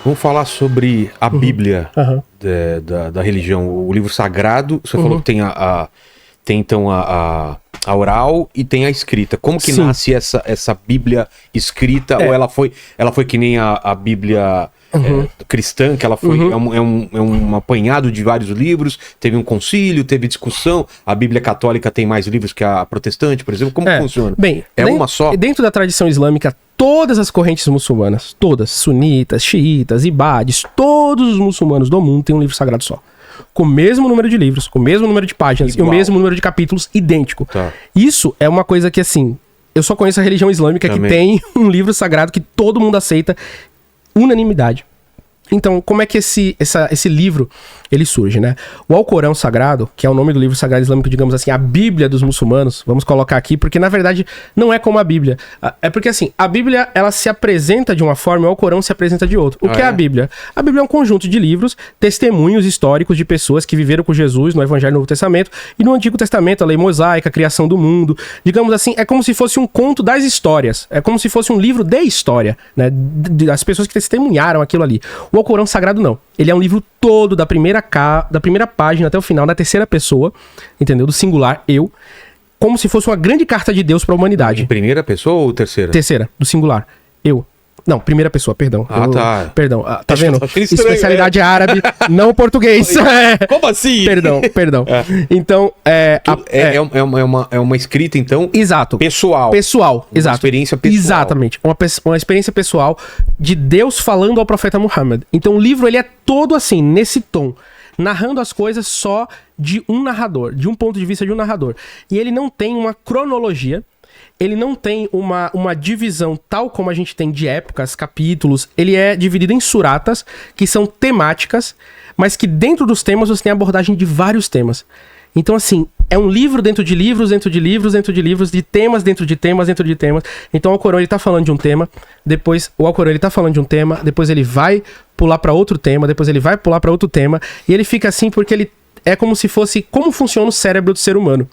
Vamos falar sobre a Bíblia da religião, o livro sagrado. Você falou que tem então a oral e tem a escrita. Como que nasce essa Bíblia escrita? Ou ela foi que nem a Bíblia cristã, que ela foi um apanhado de vários livros, teve um concílio, teve discussão. A Bíblia católica tem mais livros que a protestante, por exemplo. Como funciona? Bem, uma só? Dentro da tradição islâmica, todas as correntes muçulmanas, todas, sunitas, xiitas, ibades, todos os muçulmanos do mundo têm um livro sagrado só. Com o mesmo número de livros, com o mesmo número de páginas e o mesmo número de capítulos idêntico. Tá. Isso é uma coisa que, assim, eu só conheço a religião islâmica que tem um livro sagrado que todo mundo aceita, unanimidade. Então, como é que esse livro, ele surge, né? O Alcorão Sagrado, que é o nome do livro sagrado islâmico, digamos assim, a Bíblia dos muçulmanos, vamos colocar aqui, porque na verdade não é como a Bíblia. É porque assim, a Bíblia, ela se apresenta de uma forma e o Alcorão se apresenta de outra. O que é a Bíblia? A Bíblia é um conjunto de livros, testemunhos históricos de pessoas que viveram com Jesus no Evangelho e no Novo Testamento, e no Antigo Testamento, a lei mosaica, a criação do mundo. Digamos assim, é como se fosse um conto das histórias. É como se fosse um livro de história, né? Das pessoas que testemunharam aquilo ali. O Alcorão Sagrado não. Ele é um livro todo, da primeira página até o final, da terceira pessoa, entendeu? Do singular, eu. Como se fosse uma grande carta de Deus para a humanidade. Em primeira pessoa ou terceira? Terceira, do singular, eu. Não, primeira pessoa, perdão. Tá. Perdão, tá vendo? Especialidade árabe, não português. Como assim? Perdão. Então, é uma escrita, então, exato. Pessoal, exato. Uma experiência pessoal. Exatamente. Uma experiência pessoal de Deus falando ao profeta Muhammad. Então, o livro, ele é todo assim, nesse tom, narrando as coisas só de um narrador, de um ponto de vista de um narrador. E ele não tem uma cronologia, ele não tem uma divisão tal como a gente tem de épocas, capítulos. Ele é dividido em suratas, que são temáticas, mas que dentro dos temas você tem abordagem de vários temas. Então, assim, é um livro dentro de livros, dentro de livros, dentro de livros, de temas dentro de temas, dentro de temas. Então, o Alcorão, ele tá falando de um tema, depois o Alcorão, ele tá falando de um tema, depois ele vai pular para outro tema, depois ele vai pular para outro tema, e ele fica assim porque ele é como se fosse como funciona o cérebro do ser humano.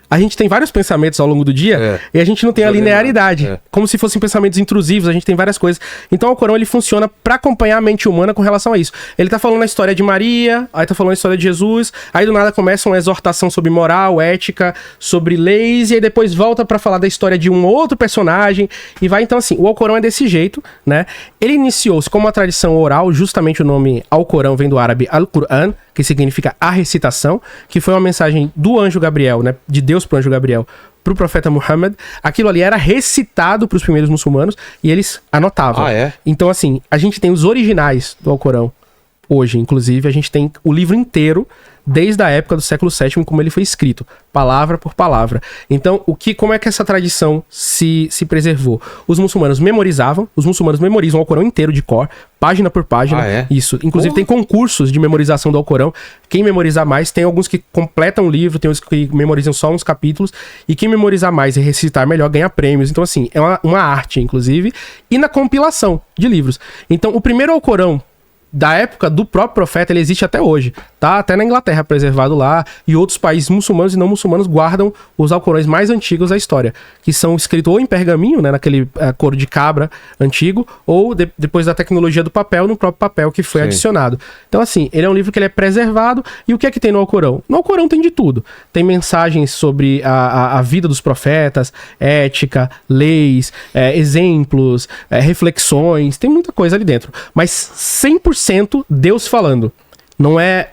A gente tem vários pensamentos ao longo do dia e a gente não tem a linearidade. Como se fossem pensamentos intrusivos, a gente tem várias coisas. Então o Alcorão, ele funciona pra acompanhar a mente humana com relação a isso. Ele tá falando a história de Maria, aí tá falando a história de Jesus, aí do nada começa uma exortação sobre moral, ética, sobre leis, e aí depois volta pra falar da história de um outro personagem, e vai. Então assim, o Alcorão é desse jeito, né? Ele iniciou-se como uma tradição oral, justamente o nome Alcorão vem do árabe Al-Qur'an, que significa a recitação, que foi uma mensagem do anjo Gabriel, né, de Deus pro anjo Gabriel, pro profeta Muhammad. Aquilo ali era recitado pros primeiros muçulmanos e eles anotavam. Então, assim, a gente tem os originais do Alcorão hoje, inclusive, a gente tem o livro inteiro, desde a época do século VII, como ele foi escrito, palavra por palavra. Então, como é que essa tradição se preservou? Os muçulmanos memorizavam, os muçulmanos memorizam o Alcorão inteiro de cor, página por página. Isso. Inclusive, tem concursos de memorização do Alcorão. Quem memorizar mais, tem alguns que completam o livro, tem os que memorizam só uns capítulos, e quem memorizar mais e recitar melhor ganha prêmios. Então, assim, é uma arte, inclusive, e na compilação de livros. Então, o primeiro Alcorão da época do próprio profeta, ele existe até hoje. Tá até na Inglaterra preservado lá, e outros países muçulmanos e não muçulmanos guardam os alcorões mais antigos da história, que são escritos ou em pergaminho, né, naquele couro de cabra antigo, ou depois da tecnologia do papel, no próprio papel que foi adicionado. Então, assim, ele é um livro que ele é preservado. E o que é que tem no Alcorão? No Alcorão tem de tudo. Tem mensagens sobre a vida dos profetas, ética, leis, exemplos, reflexões, tem muita coisa ali dentro. Mas 100% Deus falando. Não é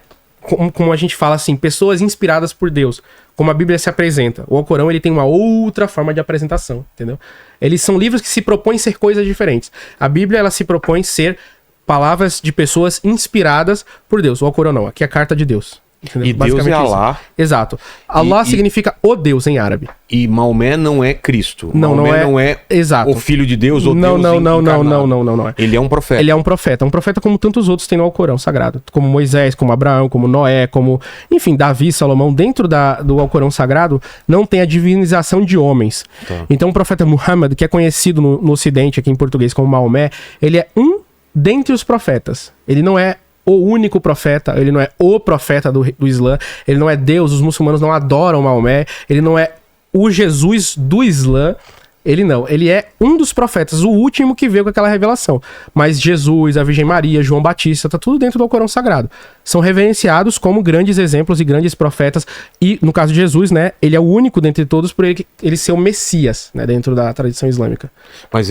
como a gente fala assim, pessoas inspiradas por Deus, como a Bíblia se apresenta. O Alcorão, ele tem uma outra forma de apresentação, entendeu? Eles são livros que se propõem ser coisas diferentes. A Bíblia, ela se propõe ser palavras de pessoas inspiradas por Deus. O Alcorão não, aqui é a carta de Deus. Entendeu? E Deus é Allah. Exato. Allah significa o Deus em árabe. E Maomé não é Cristo. Maomé não é o Filho de Deus ou Deus encarnado. Não. Ele é um profeta. Ele é um profeta. Um profeta como tantos outros tem no Alcorão Sagrado. Como Moisés, como Abraão, como Noé, como... Enfim, Davi, Salomão. Dentro do Alcorão Sagrado não tem a divinização de homens. Tá. Então o profeta Muhammad, que é conhecido no Ocidente, aqui em português, como Maomé, ele é um dentre os profetas. Ele não é o único profeta, ele não é o profeta do Islã, ele não é Deus, os muçulmanos não adoram Maomé, ele não é o Jesus do Islã, Ele não. Ele é um dos profetas, o último que veio com aquela revelação. Mas Jesus, a Virgem Maria, João Batista, tá tudo dentro do Alcorão Sagrado. São reverenciados como grandes exemplos e grandes profetas. E, no caso de Jesus, né, ele é o único dentre todos por ele ser o Messias, né, dentro da tradição islâmica. Mas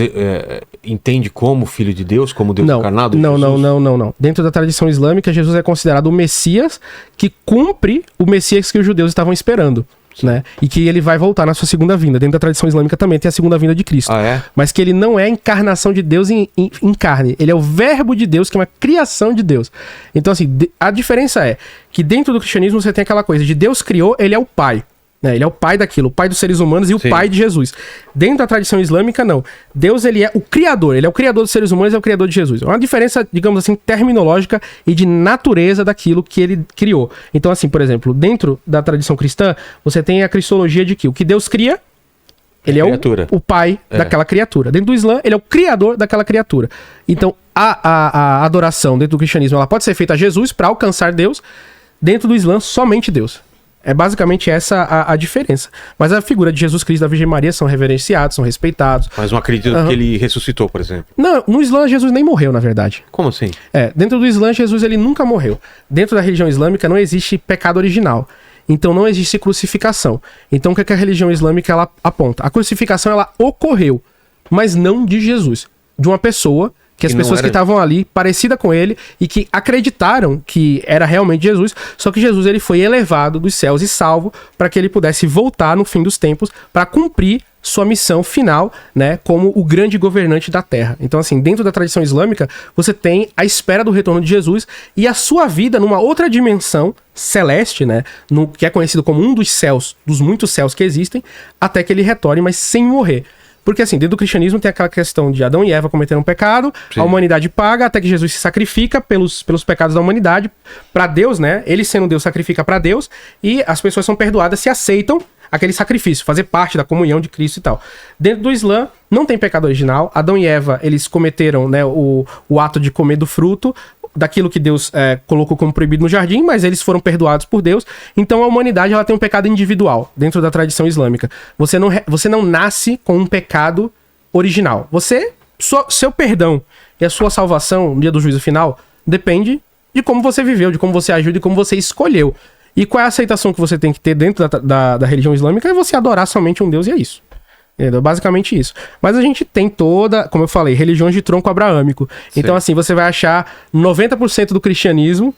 entende como filho de Deus, como Deus encarnado? Não. Dentro da tradição islâmica, Jesus é considerado o Messias que cumpre o Messias que os judeus estavam esperando. Né? E que ele vai voltar na sua segunda vinda. Dentro da tradição islâmica também tem a segunda vinda de Cristo. Mas que ele não é a encarnação de Deus em carne. Ele é o verbo de Deus, que é uma criação de Deus. Então, assim, a diferença é que dentro do cristianismo você tem aquela coisa de Deus criou, ele é o pai. Né? Ele é o pai daquilo, o pai dos seres humanos e o pai de Jesus. Dentro da tradição islâmica, não. Deus, ele é o criador. Ele é o criador dos seres humanos e é o criador de Jesus. É uma diferença, digamos assim, terminológica e de natureza daquilo que ele criou. Então, assim, por exemplo, dentro da tradição cristã, você tem a cristologia de que o que Deus cria, ele é o pai daquela criatura. Dentro do Islã, ele é o criador daquela criatura. Então, a adoração dentro do cristianismo, ela pode ser feita a Jesus para alcançar Deus. Dentro do Islã, somente Deus. É basicamente essa a diferença. Mas a figura de Jesus Cristo e da Virgem Maria são reverenciados, são respeitados. Mas não acredito que ele ressuscitou, por exemplo. Não, no Islã Jesus nem morreu, na verdade. Como assim? Dentro do Islã Jesus ele nunca morreu. Dentro da religião islâmica não existe pecado original. Então não existe crucificação. Então o que a religião islâmica ela aponta? A crucificação ela ocorreu, mas não de Jesus. De uma pessoa que as pessoas que estavam ali, parecida com ele, e que acreditaram que era realmente Jesus, só que Jesus ele foi elevado dos céus e salvo para que ele pudesse voltar no fim dos tempos para cumprir sua missão final, né, como o grande governante da Terra. Então, assim, dentro da tradição islâmica, você tem a espera do retorno de Jesus e a sua vida numa outra dimensão celeste, né, que é conhecido como um dos céus, dos muitos céus que existem, até que ele retorne, mas sem morrer. Porque assim, dentro do cristianismo tem aquela questão de Adão e Eva cometeram um pecado, a humanidade paga até que Jesus se sacrifica pelos pecados da humanidade para Deus, né? Ele sendo Deus sacrifica para Deus e as pessoas são perdoadas se aceitam aquele sacrifício, fazer parte da comunhão de Cristo e tal. Dentro do Islã não tem pecado original. Adão e Eva, eles cometeram, né, o ato de comer do fruto daquilo que Deus colocou como proibido no jardim, mas eles foram perdoados por Deus. Então a humanidade ela tem um pecado individual dentro da tradição islâmica. Você não nasce com um pecado original. Seu perdão e a sua salvação no dia do juízo final depende de como você viveu, de como você agiu, de como você escolheu. E qual é a aceitação que você tem que ter dentro da religião islâmica? É você adorar somente um Deus e é isso. Entendeu? Basicamente isso. Mas a gente tem como eu falei, religiões de tronco abraâmico. Sim. Então, assim, você vai achar 90% do cristianismo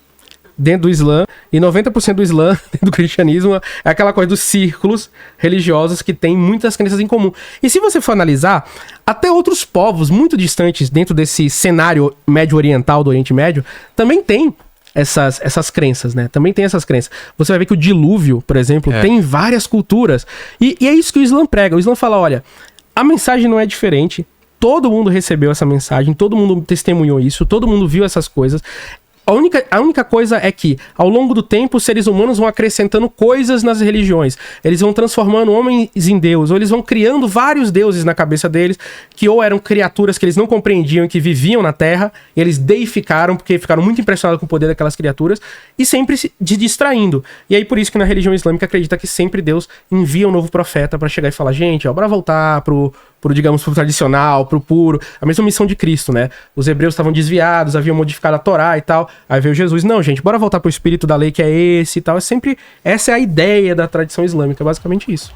dentro do Islã e 90% do Islã dentro do cristianismo é aquela coisa dos círculos religiosos que tem muitas crenças em comum. E se você for analisar, até outros povos muito distantes dentro desse cenário médio-oriental do Oriente Médio também tem essas crenças, né? Também tem essas crenças. Você vai ver que o dilúvio, por exemplo, tem várias culturas. E é isso que o Islã prega. O Islã fala, olha, a mensagem não é diferente. Todo mundo recebeu essa mensagem, todo mundo testemunhou isso, todo mundo viu essas coisas. A única coisa é que, ao longo do tempo, os seres humanos vão acrescentando coisas nas religiões. Eles vão transformando homens em Deus, ou eles vão criando vários deuses na cabeça deles, que ou eram criaturas que eles não compreendiam e que viviam na Terra, e eles deificaram, porque ficaram muito impressionados com o poder daquelas criaturas, e sempre se distraindo. E aí, por isso que na religião islâmica acredita que sempre Deus envia um novo profeta para chegar e falar, gente, ó, bora voltar pro tradicional, pro puro, a mesma missão de Cristo, né? Os hebreus estavam desviados, haviam modificado a Torá e tal. Aí veio Jesus, não, gente, bora voltar pro espírito da lei que é esse e tal. Essa é a ideia da tradição islâmica, basicamente isso.